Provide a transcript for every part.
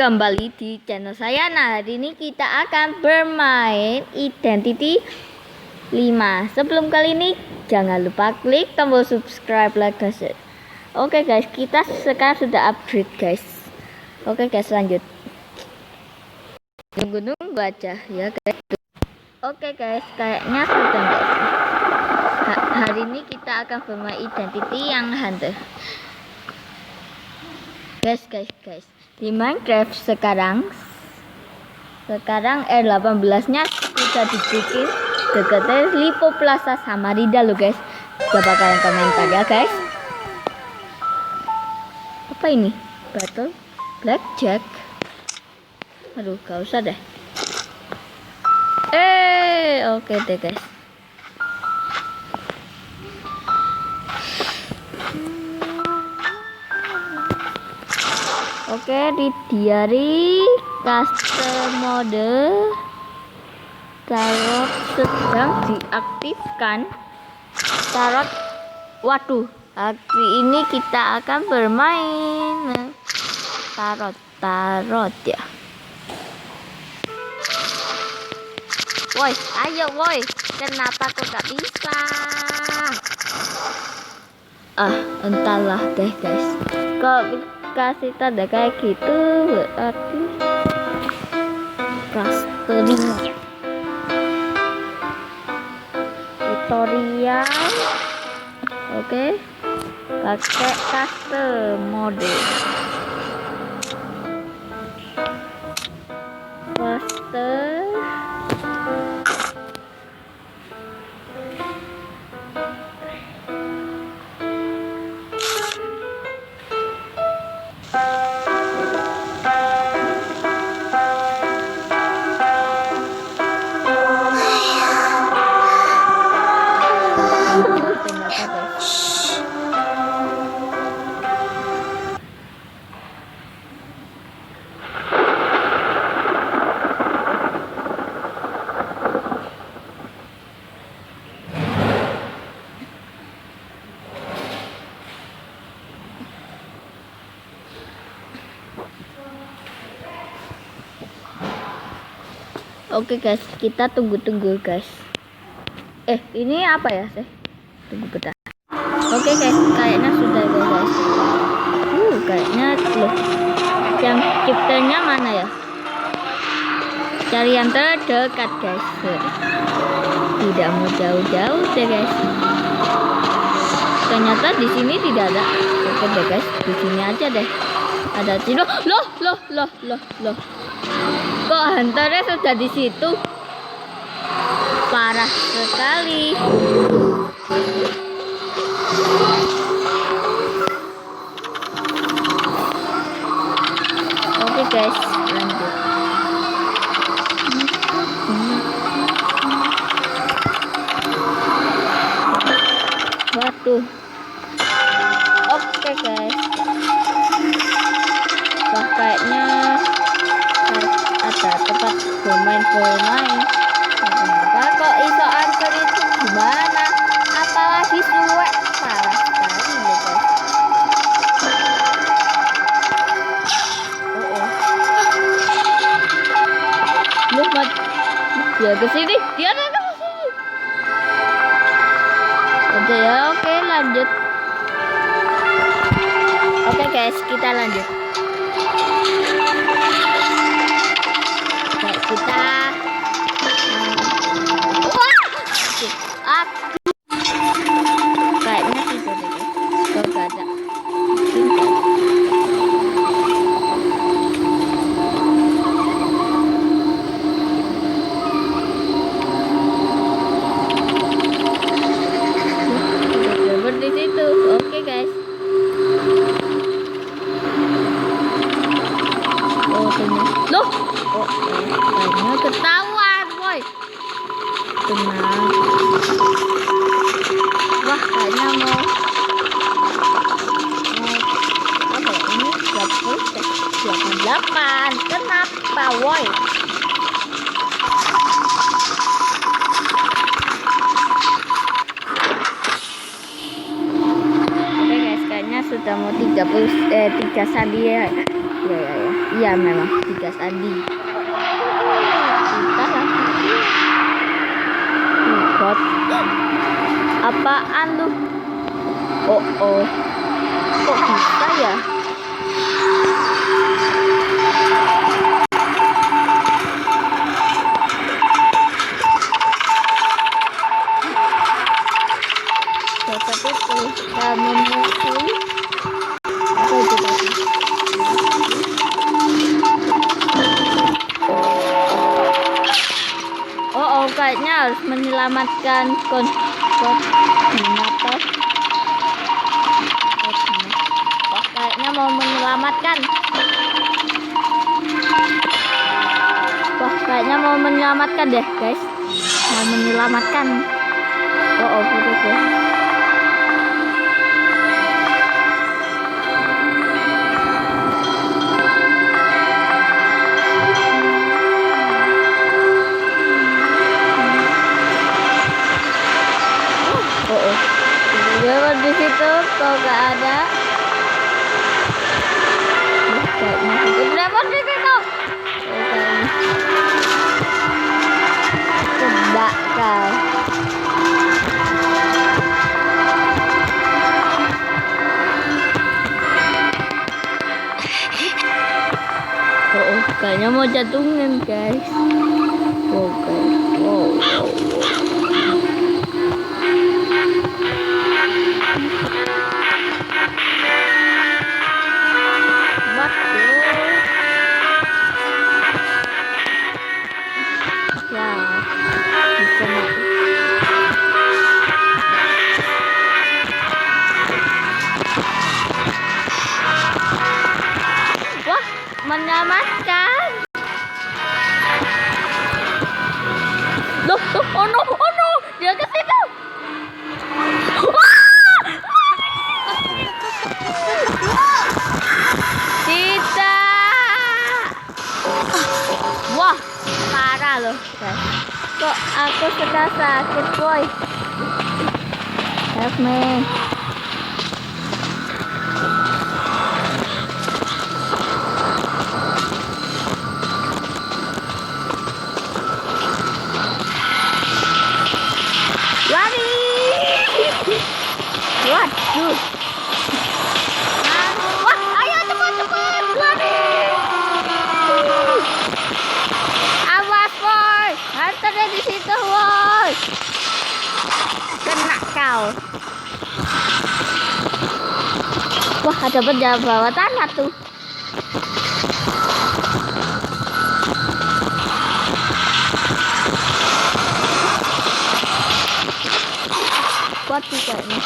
kembali di channel saya. Nah, hari ini kita akan bermain Identity 5. Sebelum kali ini jangan lupa klik tombol subscribe, like, guys. Oke guys, kita sekarang sudah upgrade guys. Oke guys, lanjut. Tunggu aja ya guys. Oke guys, kayaknya sudah guys. Hari ini kita akan bermain Identity yang hunter. Guys, di Minecraft sekarang R18-nya sudah dibikin dekat Lipo Plaza Samarinda loh guys. Coba kalian komentar ya guys. Apa ini? Battle Blackjack. Aduh, gak usah deh. Oke deh guys. Oke, di diary custom mode tarot sedang diaktifkan. Tarot, waduh, hari ini kita akan bermain tarot ya. Woi, ayo woi, kenapa kok gak bisa? Entahlah deh guys. Kok kasih tanda kayak gitu berarti clustering tutorial. Oke, pakai custom mode cluster. Oke guys, kita tunggu guys. Ini apa ya sih? Tunggu bentar. Oke guys, kayaknya sudah guys. Kayaknya loh. Yang chapternya mana ya? Cari yang terdekat guys. Tidak mau jauh-jauh deh guys. Ternyata di sini tidak ada. Oke deh guys, di sini aja deh. Ada Cino. Loh. Kok hunternya sudah di situ? Parah sekali. Oke guys, lanjut. Waduh. Oke guys. Wah, kayaknya ada tempat bermain. Kenapa kok iso antar itu gimana? Apalagi suwek, parah sekali loh guys. Dia kesini, dia kesini. Oke ya, oke lanjut. Oke guys, kita lanjut. Kita kayaknya tidak deh guys. Kok gak ada. Di situ. Oke guys. Loh, kayaknya ketahuan, boy. Tenang. Wah, kayaknya mau apa ya? Ini 28. Kenapa, boy? Oke guys, kayaknya sudah mau 3 sandi ya. Iya memang tiga tadi. Kita lagi. God. Apaan lu? Oh. Kok bisa ya? Seperti itu kita memusuhi. Apa itu tadi? Oh, kayaknya harus menyelamatkan mengapa? Oh, kayaknya mau menyelamatkan. Wah, kayaknya mau menyelamatkan deh, guys. Mau menyelamatkan. Oh, betul guys. Dia di situ kok gak ada. Kenapa di situ? Tidak kau. Kayaknya mau jatuhin guys. Wow. Menyelamatkan. Oh no, dia ke situ. Tidak. Wah, parah loh. Kok aku sudah sakit, boy. Help me. Waduh. Wah, ayo cepat lari. Awas boy, ada di situ boy. Kena kau. Wah, ada penjaga bawah tanah tuh. Kuat juga ini.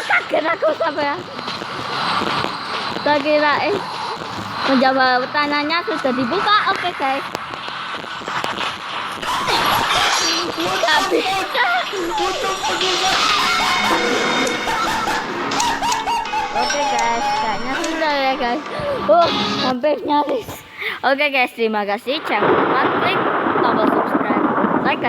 Kaget aku sampai. Tak kira menjawab pertanyaannya sudah dibuka. Oke guys. Gak bisa. Oke guys, kayaknya sudah ya guys. Hampir nyaris. Oke guys, terima kasih. Jangan lupa klik tombol subscribe, like,